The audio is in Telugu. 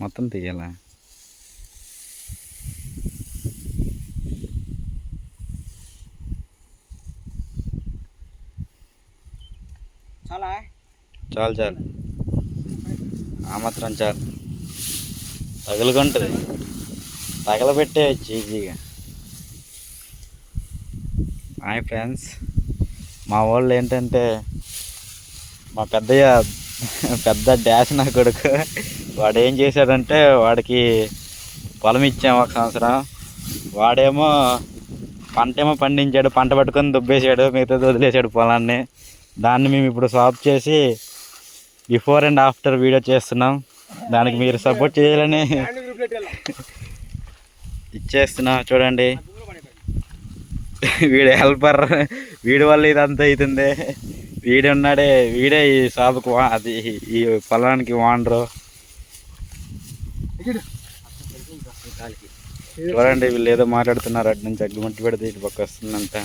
మొత్తం తీయాలా? చాలు చాలు, ఆ మాత్రం చాలు. తగులుకుంటుంది, తగలబెట్టేయచ్చు ఈజీగా. హాయ్ ఫ్రెండ్స్, మా వాళ్ళు ఏంటంటే మా పెద్దయ్య పెద్ద డాష్ నా కొడుకు. వాడు ఏం చేశాడంటే వాడికి పొలం ఇచ్చాము ఒక సంవత్సరం. వాడేమో పంట పండించాడు, పంట పట్టుకొని దుబ్బేసాడు, మిగతాది వదిలేసాడు పొలాన్ని. దాన్ని మేము ఇప్పుడు సాఫ్ చేసి బిఫోర్ అండ్ ఆఫ్టర్ వీడియో చేస్తున్నాం. దానికి మీరు సపోర్ట్ చేయాలని ఇచ్చేస్తున్నాం. చూడండి, వీడు హెల్పర్, వీడి వల్ల ఇదంతా అవుతుంది. వీడున్నాడే, వీడే ఈ షాపుకు అది ఈ పొలానికి ఓనరు. చూడండి, వీళ్ళు ఏదో మాట్లాడుతున్నారు. అటు నుంచి అగ్గిమట్టి పెడితే ఇటు పక్క వస్తుందంట.